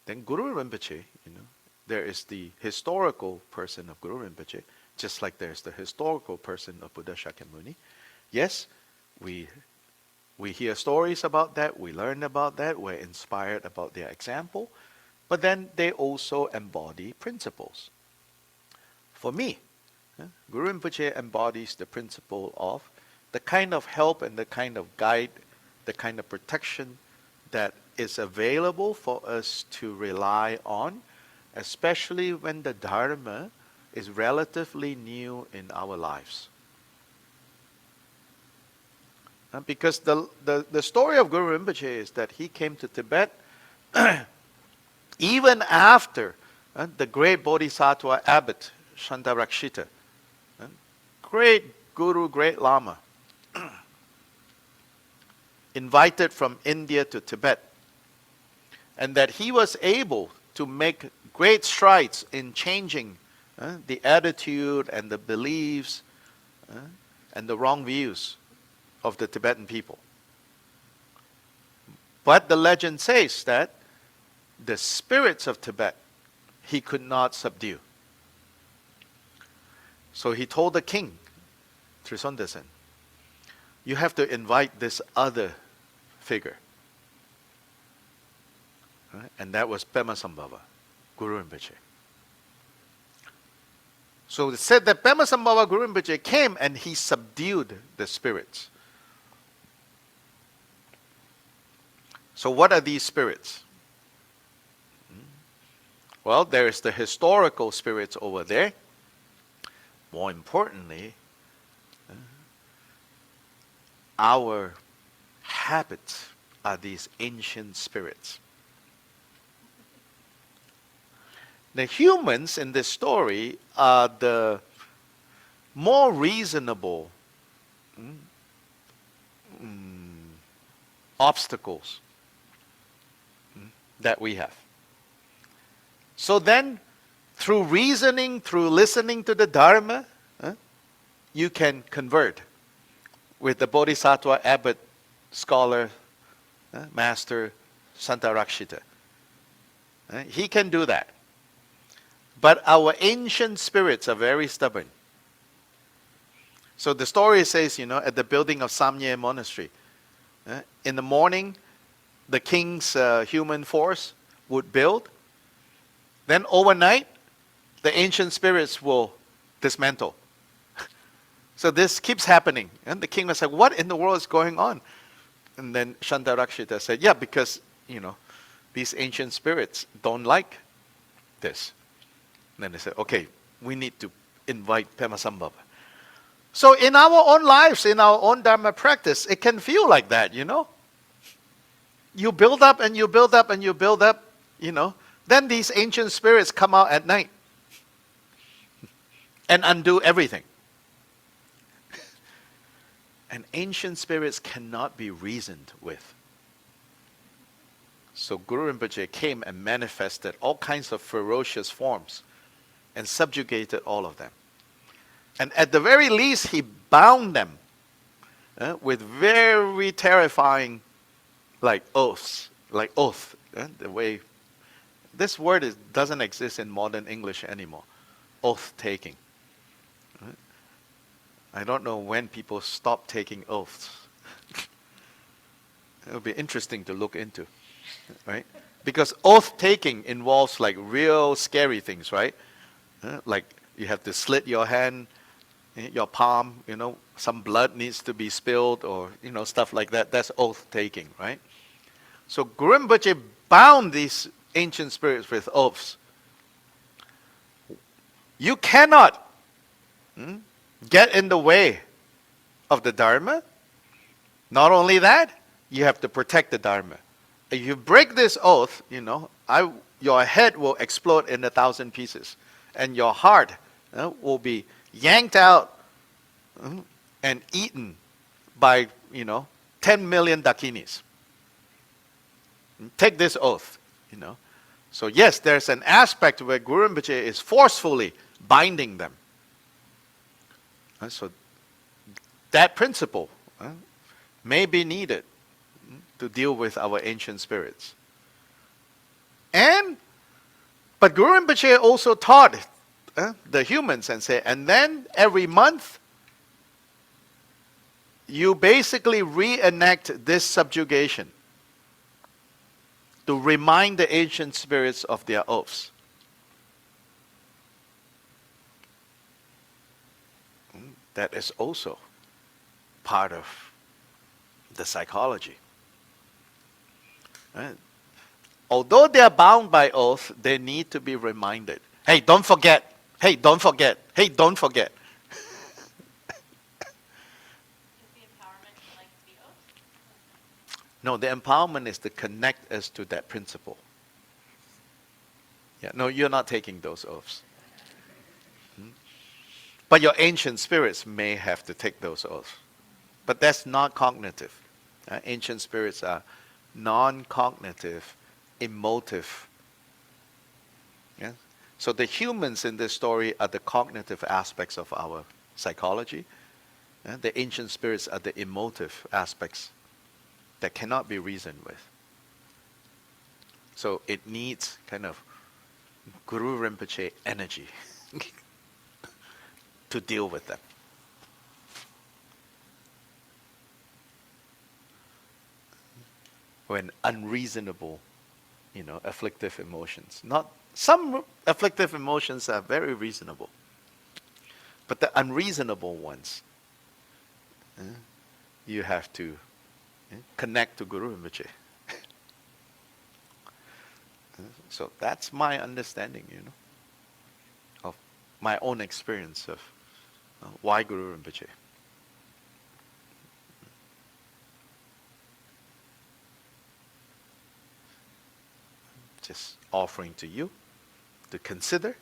Then Guru Rinpoche, there is the historical person of Guru Rinpoche, just like there's the historical person of Buddha Shakyamuni. Yes, we hear stories about that, we learn about that, we're inspired about their example, but then they also embody principles. For me, Guru Rinpoche embodies the principle of the kind of help and the kind of guide, the kind of protection that is available for us to rely on, especially when the Dharma is relatively new in our lives. Because the story of Guru Rinpoche is that he came to Tibet even after the great Bodhisattva abbot, Shantarakshita, great Guru, great Lama, invited from India to Tibet, and that he was able to make great strides in changing the attitude and the beliefs and the wrong views of the Tibetan people. But the legend says that the spirits of Tibet he could not subdue. So he told the king, Trisondasen, you have to invite this other figure. Right? And that was Pemasambhava, Guru Rinpoche. So it said that Pemasambhava Guru Rinpoche came and he subdued the spirits. So what are these spirits? Well, there is the historical spirits over there. More importantly, our habits are these ancient spirits. The humans in this story are the more reasonable obstacles that we have. So then, through reasoning, through listening to the Dharma, you can convert with the Bodhisattva abbot, scholar, master, Santarakshita. He can do that. But our ancient spirits are very stubborn. So the story says, at the building of Samye Monastery, in the morning, the king's human force would build. Then overnight, the ancient spirits will dismantle. So this keeps happening. And the king was like, what in the world is going on? And then Shantarakshita said, yeah, because, these ancient spirits don't like this. And then they said, okay, we need to invite Pemasambhava. So in our own lives, in our own Dharma practice, it can feel like that, You build up and you build up and you build up, Then these ancient spirits come out at night and undo everything. And ancient spirits cannot be reasoned with. So Guru Rinpoche came and manifested all kinds of ferocious forms and subjugated all of them. And at the very least, he bound them with very terrifying oaths, oath, the way. This word doesn't exist in modern English anymore. Oath-taking. I don't know when people stop taking oaths. It would be interesting to look into, right? Because oath-taking involves real scary things, right? Like you have to slit your hand, your palm, some blood needs to be spilled or, stuff like that. That's oath-taking, right? So Guru Rinpoche bound these ancient spirits with oaths. You cannot get in the way of the Dharma. Not only that, you have to protect the Dharma. If you break this oath, your head will explode in 1,000 pieces. And your heart will be yanked out and eaten by, 10 million dakinis. Take this oath, So yes, there's an aspect where Guru Rinpoche is forcefully binding them. So that principle may be needed to deal with our ancient spirits. And but Guru Rinpoche also taught the humans and said, and then every month you basically reenact this subjugation to remind the ancient spirits of their oaths. That is also part of the psychology. Right? Although they are bound by oath, they need to be reminded. Hey, don't forget. Hey, don't forget. Hey, don't forget. No, the empowerment is to connect us to that principle. Yeah, no, you're not taking those oaths. But your ancient spirits may have to take those oaths. But that's not cognitive. Ancient spirits are non-cognitive, emotive. Yeah? So the humans in this story are the cognitive aspects of our psychology. The ancient spirits are the emotive aspects that cannot be reasoned with. So it needs kind of Guru Rinpoche energy to deal with them. When unreasonable, afflictive emotions. Not some afflictive emotions are very reasonable, but the unreasonable ones, you have to connect to Guru Rinpoche. So that's my understanding, of my own experience of why Guru Rinpoche. Just offering to you to consider